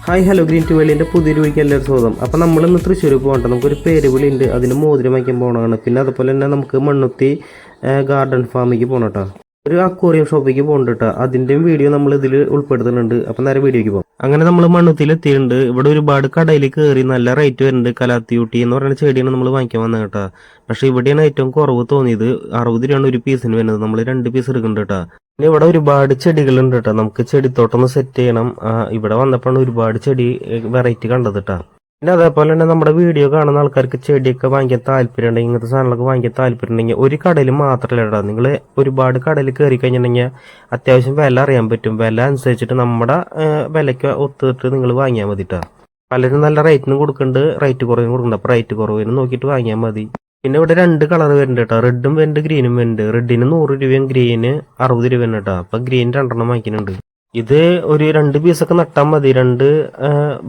Hi hello green to വേളിൻ്റെ പുതിയൊരു week എല്ലാവരും സ്വാഗതം. അപ്പോൾ നമ്മളിന്ന് തൃശ്ശൂർ പോകണ്ട നമുക്കൊരു പേര് വിളിയുണ്ട്, അതിന് മോതിരം വയ്ക്കാൻ പോകണമാണ്. പിന്നെ അതുപോലെ തന്നെ നമുക്ക് മണ്ണുത്തി ഗാർഡൻ ഫാമിലേക്ക് പോകണം കേട്ടോ. ഒരു അക്വേറിയം ഷോപ്പിലേക്ക് പോകണ്ട കേട്ടോ. അതിൻ്റെയും വീഡിയോ നമ്മൾ ഇതിൽ ഉൾപ്പെടുത്തുന്നുണ്ട്. അപ്പം നേരെ വീഡിയോക്ക് പോകും. അങ്ങനെ നമ്മൾ മണ്ണുത്തിയിൽ എത്തിയിട്ടുണ്ട്. ഇവിടെ ഒരുപാട് കടയിൽ കയറി നല്ല റേറ്റ് വരുന്നുണ്ട്. കലാത്തിയൂട്ടി എന്ന് പറയുന്ന ചെടിയാണ് നമ്മൾ വാങ്ങിക്കാൻ വന്നത് കേട്ടോ. പക്ഷേ ഇവിടെയാണ് ഏറ്റവും കുറവ് തോന്നിയത്. 60 രൂപയാണ് ഒരു പീസിന് വരുന്നത്. നമ്മൾ 2 പീസ് എടുക്കുന്നുണ്ട് കേട്ടോ. പിന്നെ ഇവിടെ ഒരുപാട് ചെടികളുണ്ട് കേട്ടോ. നമുക്ക് ചെടിത്തോട്ടം ഒന്ന് സെറ്റ് ചെയ്യണം. ഇവിടെ വന്നപ്പോഴാണ് ഒരുപാട് ചെടി വെറൈറ്റി കണ്ടത് കേട്ടോ. പിന്നെ അതേപോലെ തന്നെ നമ്മുടെ വീഡിയോ കാണുന്ന ആൾക്കാർക്ക് ചെടിയൊക്കെ വാങ്ങിക്കാൻ താല്പര്യം ഉണ്ടെങ്കിൽ, ഇങ്ങനത്തെ സാധനങ്ങളൊക്കെ വാങ്ങിക്കാൻ താല്പര്യം ഉണ്ടെങ്കിൽ ഒരു കടയിൽ മാത്രമല്ല കേട്ടോ. നിങ്ങൾ ഒരുപാട് കടയിൽ കയറി കഴിഞ്ഞിട്ടുണ്ടെങ്കിൽ അത്യാവശ്യം വില അറിയാൻ പറ്റും. വില അനുസരിച്ചിട്ട് നമ്മുടെ വിലയ്ക്ക് ഒത്തിട്ട് നിങ്ങൾ വാങ്ങിയാൽ മതി കേട്ടോ. പലരും നല്ല റേറ്റിനും കൊടുക്കുന്നുണ്ട്, റേറ്റ് കുറവിനും കൊടുക്കുന്നുണ്ട്. അപ്പോൾ റേറ്റ് കുറവിനും നോക്കിയിട്ട് വാങ്ങിയാൽ മതി. പിന്നെ ഇവിടെ 2 കളർ വരുന്നുണ്ട് കേട്ടോ. റെഡും വരുന്നുണ്ട്, ഗ്രീനും വരുന്നുണ്ട്. റെഡിന് 100 രൂപയും ഗ്രീന് 60 രൂപയാണ് കേട്ടോ. അപ്പം ഗ്രീൻ 2 വാങ്ങിക്കുന്നുണ്ട്. ഇത് ഒരു 2 പീസൊക്കെ നട്ടാൽ മതി. 2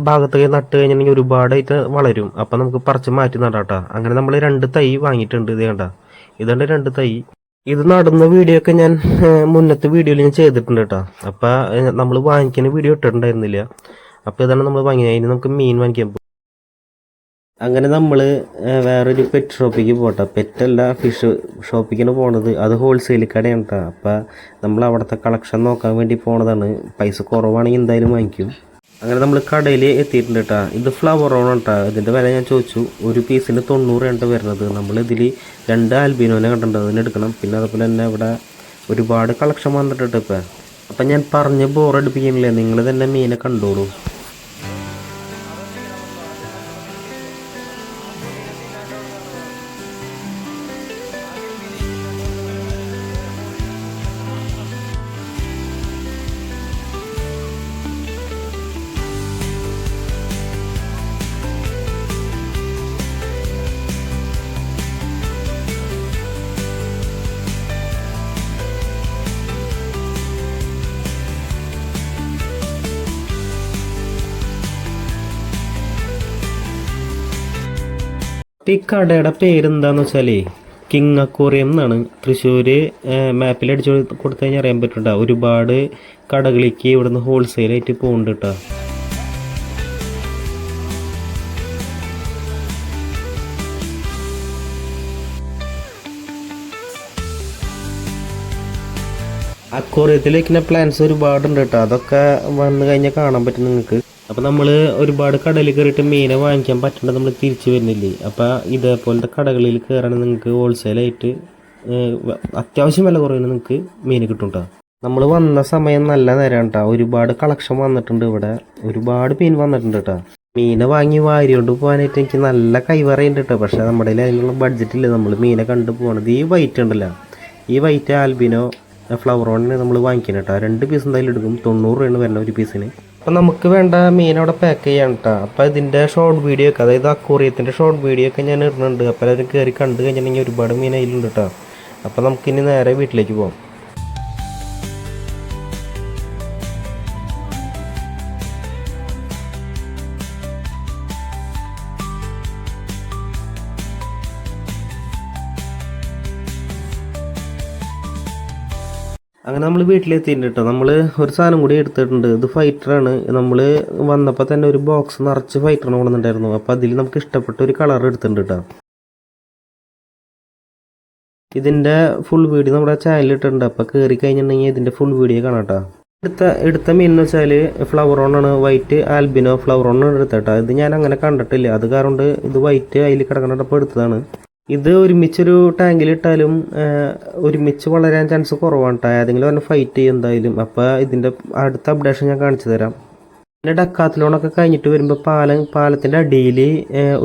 ഭാഗത്തൊക്കെ നട്ട് കഴിഞ്ഞിട്ടുണ്ടെങ്കിൽ ഒരുപാടായിട്ട് വളരും. അപ്പം നമുക്ക് പറിച്ച് മാറ്റി നടാട്ടോ. അങ്ങനെ നമ്മൾ 2 തൈ വാങ്ങിയിട്ടുണ്ട്. ഇത് കണ്ട, ഇതുണ്ട് 2 തൈ. ഇത് നടുന്ന വീഡിയോ ഒക്കെ ഞാൻ മുന്നത്തെ വീഡിയോയിൽ ഞാൻ ചെയ്തിട്ടുണ്ട് കേട്ടോ. അപ്പം നമ്മൾ വാങ്ങിക്കുന്ന വീഡിയോ ഇട്ടിട്ടുണ്ടായിരുന്നില്ല. അപ്പോൾ ഇതാണ് നമ്മൾ വാങ്ങിയത്. അതിന് നമുക്ക് മീൻ വാങ്ങിക്കാൻ പോകും. അങ്ങനെ നമ്മൾ വേറൊരു പെറ്റ് ഷോപ്പിലേക്ക് പോട്ടെ. പെറ്റല്ല, ഫിഷ് ഷോപ്പിക്കാണ് പോണത്. അത് ഹോൾസെയിൽ കടയാണ് കേട്ടോ. അപ്പം നമ്മൾ അവിടുത്തെ കളക്ഷൻ നോക്കാൻ വേണ്ടി പോണതാണ്. പൈസ കുറവാണെങ്കിൽ എന്തായാലും വാങ്ങിക്കും. അങ്ങനെ നമ്മൾ കടയിൽ എത്തിയിട്ടുണ്ട് കേട്ടോ. ഇത് ഫ്ലവർ ഓൺ കേട്ടോ. ഇതിൻ്റെ വില ഞാൻ ചോദിച്ചു. ഒരു പീസിന് 90 വരുന്നത്. നമ്മൾ ഇതിൽ 2 ആൽബിനോനെ കണ്ടിട്ടുണ്ട്, അതിന് എടുക്കണം. പിന്നെ അതുപോലെ തന്നെ ഇവിടെ ഒരുപാട് കളക്ഷൻ വന്നിട്ടുണ്ട് ഇപ്പം. അപ്പം ഞാൻ പറഞ്ഞ് ബോറടിപ്പിക്കുന്നില്ലേ, നിങ്ങൾ തന്നെ മീനെ കണ്ടോളൂ. ഈ കടയുടെ പേരെന്താന്ന് വെച്ചാലേ കിങ് അക്വേറിയം എന്നാണ്. തൃശ്ശൂർ മാപ്പിൽ അടിച്ചു കൊടുത്തു കഴിഞ്ഞാൽ അറിയാൻ പറ്റും. ഒരുപാട് കടകളിലേക്ക് ഇവിടുന്ന് ഹോൾസെയിലായിട്ട് പോകുന്നുണ്ട് കേട്ടോ. അക്വേറിയത്തിൽ വയ്ക്കുന്ന പ്ലാന്റ്സ് ഒരുപാടുണ്ട് കേട്ടോ. അതൊക്കെ വന്നു കഴിഞ്ഞാൽ കാണാൻ പറ്റും നിങ്ങൾക്ക്. അപ്പോൾ നമ്മൾ ഒരുപാട് കടയിൽ കയറിയിട്ട് മീനെ വാങ്ങിക്കാൻ പറ്റേണ്ട നമ്മൾ തിരിച്ചു വരുന്നില്ലേ. അപ്പോൾ ഇതേപോലത്തെ കടകളിൽ കയറാണെങ്കിൽ നിങ്ങൾക്ക് ഹോൾസെയിലായിട്ട് അത്യാവശ്യം വില കുറവിന് നിങ്ങൾക്ക് മീൻ കിട്ടും കേട്ടോ. നമ്മൾ വന്ന സമയം നല്ല നേരമാണ് കേട്ടോ. ഒരുപാട് കളക്ഷൻ വന്നിട്ടുണ്ട് ഇവിടെ. ഒരുപാട് മീൻ വന്നിട്ടുണ്ട് കേട്ടോ. മീനെ വാങ്ങി വാരിയോണ്ട് പോകാനായിട്ട് എനിക്ക് നല്ല കൈവറയുണ്ട് കേട്ടോ. പക്ഷേ നമ്മുടെ കയ്യിൽ അതിനുള്ള ബഡ്ജറ്റില്ല. നമ്മൾ മീനെ കണ്ടു പോകണത് ഈ വൈറ്റ് ഉണ്ടല്ലോ, ഈ വൈറ്റ് ആൽബിനോ ഫ്ലവർ ഓണിന് നമ്മൾ വാങ്ങിക്കണം കേട്ടോ. 2 പീസ് എന്തായാലും എടുക്കും. 90 രൂപയാണ് വരുന്നത് ഒരു പീസിന്. അപ്പം നമുക്ക് വേണ്ട മീൻ അവിടെ പാക്ക് ചെയ്യാൻ കേട്ടോ. അപ്പോൾ ഇതിൻ്റെ ഷോർട്ട് വീഡിയോ ഒക്കെ, അതായത് അക്വേറിയത്തിൻ്റെ ഷോർട്ട് വീഡിയോ ഒക്കെ ഞാൻ ഇടുന്നുണ്ട്. അപ്പോൾ എല്ലാവരും കയറി കണ്ടു കഴിഞ്ഞിട്ടുണ്ടെങ്കിൽ ഒരുപാട് മീൻ അതിലുണ്ട് കേട്ടോ. അപ്പോൾ നമുക്കിനി നേരെ വീട്ടിലേക്ക് പോകാം. അങ്ങനെ നമ്മൾ വീട്ടിലെത്തിയിട്ടുണ്ട് കേട്ടോ. നമ്മൾ ഒരു സാധനം കൂടി എടുത്തിട്ടുണ്ട്. ഇത് ഫൈറ്ററാണ്. നമ്മൾ വന്നപ്പോൾ തന്നെ ഒരു ബോക്സ് നിറച്ച് ഫൈറ്ററിന് കൊണ്ടുവന്നിട്ടുണ്ടായിരുന്നു. അപ്പോൾ അതിൽ നമുക്ക് ഇഷ്ടപ്പെട്ട ഒരു കളർ എടുത്തിട്ടുണ്ട് കേട്ടോ. ഇതിൻ്റെ ഫുൾ വീഡിയോ നമ്മുടെ ചാനലിൽ ഇട്ടിട്ടുണ്ട്. അപ്പോൾ കയറി കഴിഞ്ഞിട്ടുണ്ടെങ്കിൽ ഇതിൻ്റെ ഫുൾ വീഡിയോ കാണാം കേട്ടോ. എടുത്ത മീൻ എന്ന് വെച്ചാൽ ഫ്ലവർ ഓണാണ്. വൈറ്റ് ആൽബിനോ ഫ്ലവർ ഓണാണ് എടുത്തേട്ടോ. ഇത് ഞാൻ അങ്ങനെ കണ്ടിട്ടില്ല. അത് കാരണം ഇത് വൈറ്റ് അതിൽ കിടക്കണപ്പോൾ എടുത്തതാണ്. ഇത് ഒരുമിച്ചൊരു ടാങ്കിലിട്ടാലും ഒരുമിച്ച് വളരാൻ ചാൻസ് കുറവാണ് കേട്ടോ. ഏതെങ്കിലും പറഞ്ഞ് ഫൈറ്റ് ചെയ്യും എന്തായാലും. അപ്പോൾ ഇതിൻ്റെ അടുത്ത അപ്ഡേഷൻ ഞാൻ കാണിച്ചു തരാം. പിന്നെ ഡക്കാത്തലോണൊക്കെ കഴിഞ്ഞിട്ട് വരുമ്പോൾ പാലത്തിൻ്റെ അടിയിൽ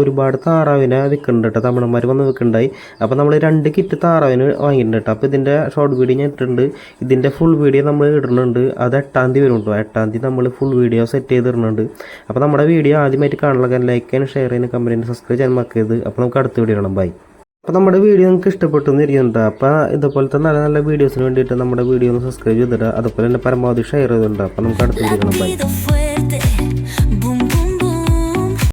ഒരുപാട് താറാവിനെ വിൽക്കുന്നുണ്ട് കേട്ടോ. തമിഴന്മാർ വന്ന് വിൽക്കുന്നുണ്ടായി. അപ്പോൾ നമ്മൾ 2 കിറ്റ് താറാവിന് വാങ്ങിയിട്ടുണ്ട് കേട്ടോ. അപ്പോൾ ഇതിൻ്റെ ഷോർട്ട് വീഡിയോ ഞാൻ ഇട്ടിട്ടുണ്ട്. ഇതിൻ്റെ ഫുൾ വീഡിയോ നമ്മൾ ഇടുന്നുണ്ട്. അത് 8-ാം തീയതി വരും കേട്ടോ. 8-ാം തീയതി നമ്മൾ ഫുൾ വീഡിയോ സെറ്റ് ചെയ്തിടുന്നുണ്ട്. അപ്പോൾ നമ്മുടെ വീഡിയോ ആദ്യമായിട്ട് കാണുക, ലൈക്ക് ചെയ്യാൻ, ഷെയർ ചെയ്യാൻ, കമൻറ്റ് ചെയ്യാൻ, സബ്സ്ക്രൈബ് ചെയ്യാൻ മറക്കരുത്. അപ്പോൾ നമുക്ക് അടുത്ത വീഡിയോ കാണാം. ബൈ. അപ്പോൾ നമ്മുടെ വീഡിയോ നിങ്ങൾക്ക് ഇഷ്ടപ്പെട്ടു എന്നിരിക്കുന്നുണ്ട്. അപ്പോൾ ഇതുപോലത്തെ നല്ല നല്ല വീഡിയോസിന് വേണ്ടിയിട്ട് നമ്മുടെ വീഡിയോ ഒന്ന് സബ്സ്ക്രൈബ് ചെയ്തിട്ട് അതുപോലെ തന്നെ പരമാവധി ഷെയർ ചെയ്തിട്ടുണ്ട്. അപ്പോൾ നമുക്ക് അടുത്ത വീഡിയോ കാണാം. ബൈ.